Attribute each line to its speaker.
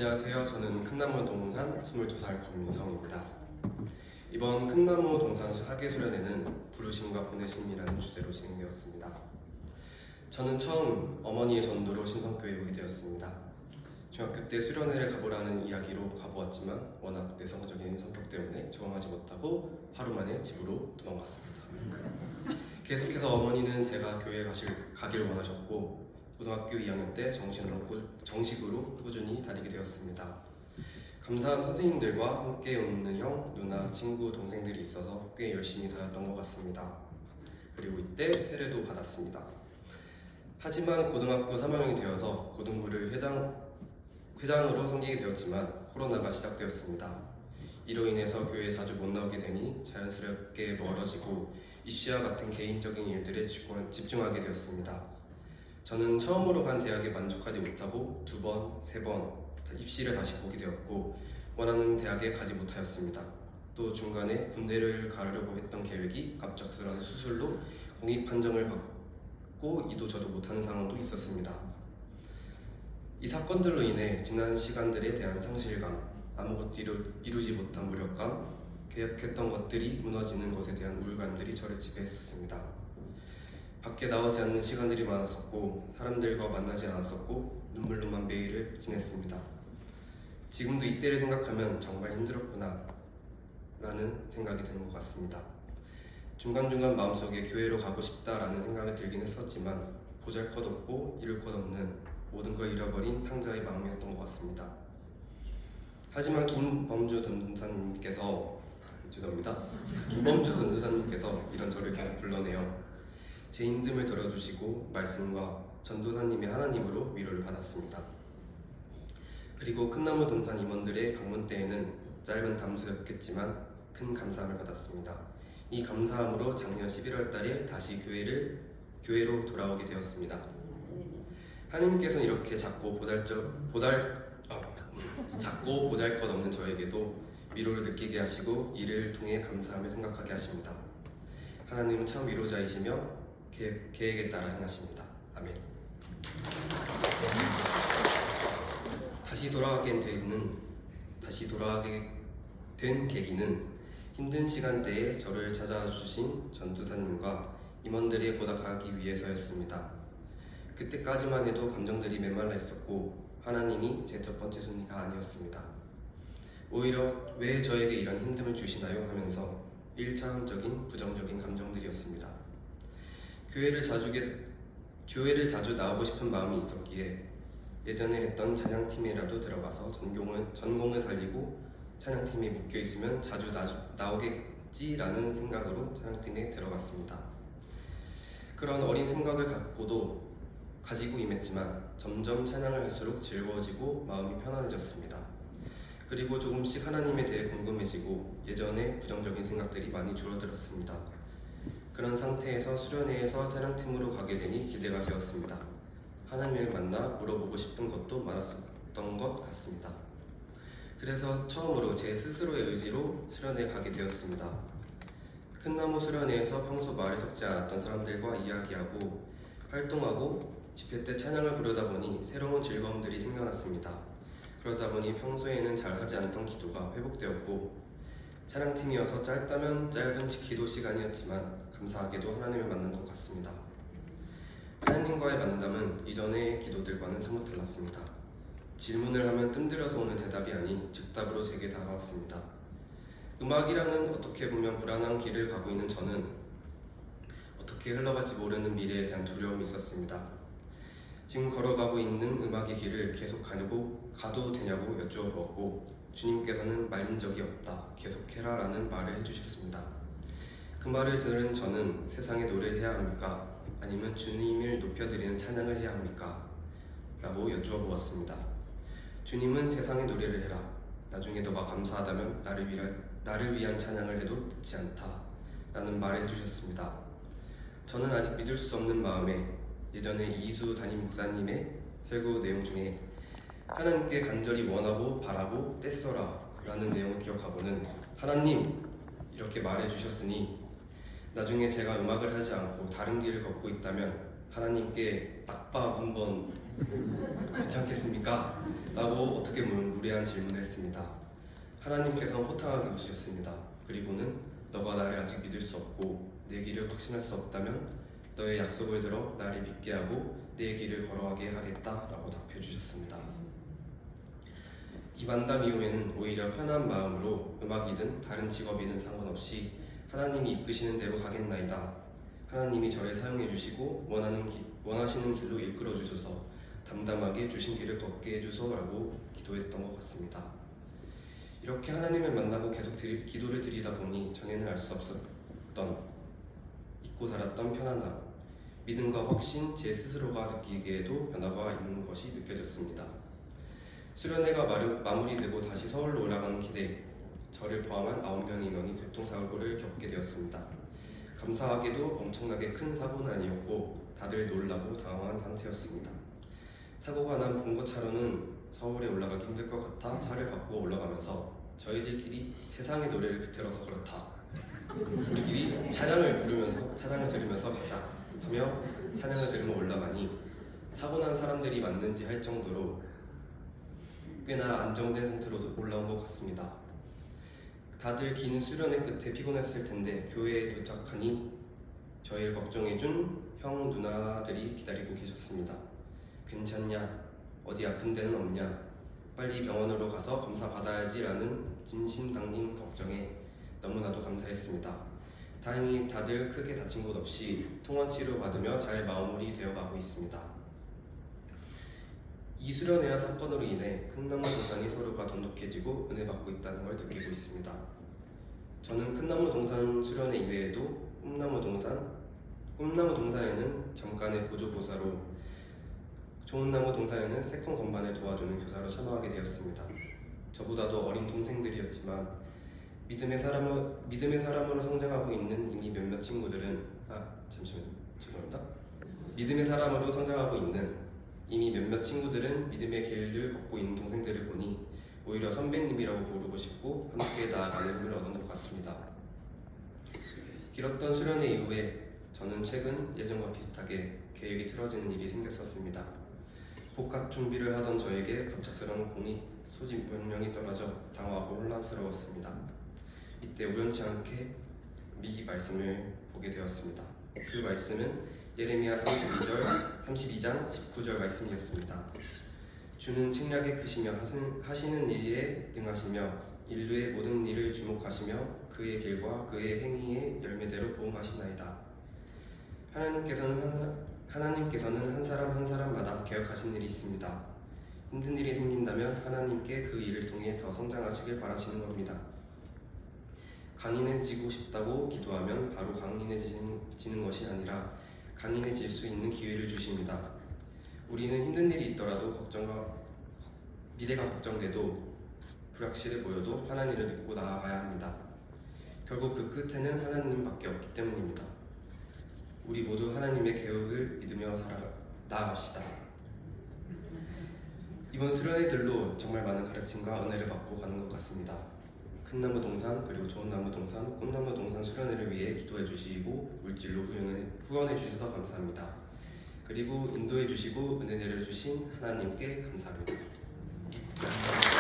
Speaker 1: 안녕하세요. 저는 큰나무 동산 22살 권민성입니다. 이번 큰나무 동산 학예수련회는 부르심과 보내심이라는 주제로 진행되었습니다. 저는 처음 어머니의 전도로 신성교회에 오게 되었습니다. 중학교 때 수련회를 가보라는 이야기로 가보았지만 워낙 내성적인 성격 때문에 적응하지 못하고 하루 만에 집으로 도망갔습니다. 계속해서 어머니는 제가 교회에 가길 원하셨고 고등학교 2학년 때 정식으로 꾸준히 다니게 되었습니다. 감사한 선생님들과 함께 오는 형, 누나, 친구, 동생들이 있어서 꽤 열심히 다녔던 것 같습니다. 그리고 이때 세례도 받았습니다. 하지만 고등학교 3학년이 되어서 고등부를 회장으로 섬기게 되었지만 코로나가 시작되었습니다. 이로 인해서 교회에 자주 못 나오게 되니 자연스럽게 멀어지고 입시와 같은 개인적인 일들에 집중하게 되었습니다. 저는 처음으로 간 대학에 만족하지 못하고 2번, 3번 입시를 다시 보게 되었고 원하는 대학에 가지 못하였습니다. 또 중간에 군대를 가려고 했던 계획이 갑작스러운 수술로 공익 판정을 받고 이도저도 못하는 상황도 있었습니다. 이 사건들로 인해 지난 시간들에 대한 상실감, 아무것도 이루지 못한 무력감, 계획했던 것들이 무너지는 것에 대한 우울감들이 저를 지배했었습니다. 밖에 나오지 않는 시간들이 많았었고 사람들과 만나지 않았었고 눈물로만 매일을 지냈습니다. 지금도 이때를 생각하면 정말 힘들었구나 라는 생각이 드는 것 같습니다. 중간중간 마음속에 교회로 가고 싶다라는 생각이 들긴 했었지만 보잘것없고 이룰 것 없는 모든 걸 잃어버린 탕자의 마음이었던 것 같습니다. 하지만 김범주 전도사님께서 이런 저를 계속 불러내어 제 힘듦을 들어주시고 말씀과 전도사님의 하나님으로 위로를 받았습니다. 그리고 큰나무 동산 임원들의 방문 때에는 짧은 담소였겠지만 큰 감사함을 받았습니다. 이 감사함으로 작년 11월 달에 다시 교회로 돌아오게 되었습니다. 하나님께서는 이렇게 작고 보잘것없는 저에게도 위로를 느끼게 하시고 이를 통해 감사함을 생각하게 하십니다. 하나님은 참 위로자이시며 계획에 따라 행하십니다. 아멘. 다시 돌아가게 된 계기는 힘든 시간대에 저를 찾아주신 전도사님과 임원들이 보답하기 위해서였습니다. 그때까지만 해도 감정들이 메말라 있었고 하나님이 제 첫 번째 순위가 아니었습니다. 오히려 왜 저에게 이런 힘듦을 주시나요? 하면서 1차원적인 부정적인 감정들이었습니다. 교회를 자주 나오고 싶은 마음이 있었기에 예전에 했던 찬양팀이라도 들어가서 전공을 살리고 찬양팀에 묶여있으면 자주 나오겠지라는 생각으로 찬양팀에 들어갔습니다. 그런 어린 생각을 가지고 임했지만 점점 찬양을 할수록 즐거워지고 마음이 편안해졌습니다. 그리고 조금씩 하나님에 대해 궁금해지고 예전에 부정적인 생각들이 많이 줄어들었습니다. 그런 상태에서 수련회에서 찬양팀으로 가게 되니 기대가 되었습니다. 하나님을 만나 물어보고 싶은 것도 많았었던 것 같습니다. 그래서 처음으로 제 스스로의 의지로 수련회에 가게 되었습니다. 큰나무 수련회에서 평소 말에 섞지 않았던 사람들과 이야기하고 활동하고 집회 때 찬양을 부르다 보니 새로운 즐거움들이 생겨났습니다. 그러다 보니 평소에는 잘하지 않던 기도가 회복되었고 찬양팀이어서 짧다면 짧은 기도 시간이었지만 감사하게도 하나님을 만난 것 같습니다. 하나님과의 만남은 이전의 기도들과는 사뭇 달랐습니다. 질문을 하면 뜸들여서 오는 대답이 아닌 즉답으로 제게 다가왔습니다. 음악이라는 어떻게 보면 불안한 길을 가고 있는 저는 어떻게 흘러갈지 모르는 미래에 대한 두려움이 있었습니다. 지금 걸어가고 있는 음악의 길을 계속 가도 되냐고 여쭈어보았고 주님께서는 말린 적이 없다, 계속해라 라는 말을 해주셨습니다. 그 말을 들은 저는 세상에 노래를 해야 합니까? 아니면 주님을 높여드리는 찬양을 해야 합니까? 라고 여쭈어보았습니다. 주님은 세상에 노래를 해라. 나중에 너가 감사하다면 나를 위한 찬양을 해도 듣지 않다. 라는 말을 해주셨습니다. 저는 아직 믿을 수 없는 마음에 예전에 이수 담임 목사님의 설교 내용 중에 하나님께 간절히 원하고 바라고 떼써라 라는 내용을 기억하고는 하나님 이렇게 말해주셨으니 나중에 제가 음악을 하지 않고 다른 길을 걷고 있다면 하나님께 낙방 한번 괜찮겠습니까? 라고 어떻게 보면 무례한 질문을 했습니다. 하나님께서는 호탕하게 웃으셨습니다. 그리고는 너가 나를 아직 믿을 수 없고 내 길을 확신할 수 없다면 너의 약속을 들어 나를 믿게 하고 내 길을 걸어가게 하겠다라고 답해 주셨습니다. 이 만담 이후에는 오히려 편한 마음으로 음악이든 다른 직업이든 상관없이 하나님이 이끄시는 대로 가겠나이다. 하나님이 저를 사용해 주시고 원하시는 길로 이끌어 주셔서 담담하게 주신 길을 걷게 해주소라고 기도했던 것 같습니다. 이렇게 하나님을 만나고 계속 기도를 드리다 보니 전에는 알 수 없었던 잊고 살았던 편안함, 믿음과 확신, 제 스스로가 느끼기에도 변화가 있는 것이 느껴졌습니다. 수련회가 마무리되고 다시 서울로 올라가는 길에 저를 포함한 9명의 인원이 교통사고를 겪게 되었습니다. 감사하게도 엄청나게 큰 사고는 아니었고 다들 놀라고 당황한 상태였습니다. 사고가 난 본고 차로는 서울에 올라가기 힘들 것 같아 차를 바꾸어 올라가면서 저희들끼리 세상의 노래를 깃들어서 그렇다. 우리끼리 찬양을 들으면서 가자 하며 찬양을 들으며 올라가니 사고 난 사람들이 맞는지 할 정도로 꽤나 안정된 상태로 올라온 것 같습니다. 다들 긴 수련의 끝에 피곤했을 텐데 교회에 도착하니 저희를 걱정해준 형 누나들이 기다리고 계셨습니다. 괜찮냐? 어디 아픈 데는 없냐? 빨리 병원으로 가서 검사 받아야지 라는 진심당긴 걱정에 너무나도 감사했습니다. 다행히 다들 크게 다친 곳 없이 통원 치료 받으며 잘 마무리 되어가고 있습니다. 이 수련회와 사건으로 인해 큰나무 동산이 서로가 돈독해지고 은혜 받고 있다는 걸 느끼고 있습니다. 저는 큰나무 동산 수련회 이외에도 꿈나무 동산에는 잠깐의 보조교사로 좋은나무 동산에는 세컨 건반을 도와주는 교사로 참여하게 되었습니다. 저보다도 어린 동생들이었지만 믿음의 사람으로 성장하고 있는 믿음의 사람으로 성장하고 있는 이미 몇몇 친구들은 믿음의 길을 걷고 있는 동생들을 보니 오히려 선배님이라고 부르고 싶고 함께 나아가는 힘을 얻은 것 같습니다. 길었던 수련회 이후에 저는 최근 예전과 비슷하게 계획이 틀어지는 일이 생겼었습니다. 복학 준비를 하던 저에게 갑작스러운 공익 소집 명령이 떨어져 당황하고 혼란스러웠습니다. 이때 우연치 않게 미 말씀을 보게 되었습니다. 그 말씀은 예레미야 32장 19절 말씀이었습니다. 주는 책략에 크시며 하시는 일에 능하시며 인류의 모든 일을 주목하시며 그의 길과 그의 행위의 열매대로 보응하시나이다. 하나님께서는 한 사람 한 사람마다 계획하신 일이 있습니다. 힘든 일이 생긴다면 하나님께 그 일을 통해 더 성장하시길 바라시는 겁니다. 강인해지고 싶다고 기도하면 바로 강인해지는 것이 아니라 강인해질 수 있는 기회를 주십니다. 우리는 힘든 일이 있더라도 미래가 걱정돼도 불확실해 보여도 하나님을 믿고 나아가야 합니다. 결국 그 끝에는 하나님밖에 없기 때문입니다. 우리 모두 하나님의 계획을 믿으며 나아갑시다. 이번 수련회들로 정말 많은 가르침과 은혜를 받고 가는 것 같습니다. 큰나무 동산 그리고 좋은나무 동산, 꿈나무 동산 수련회를 위해 기도해 주시고 물질로 후원해 주셔서 감사합니다. 그리고 인도해 주시고 은혜 내려주신 하나님께 감사합니다.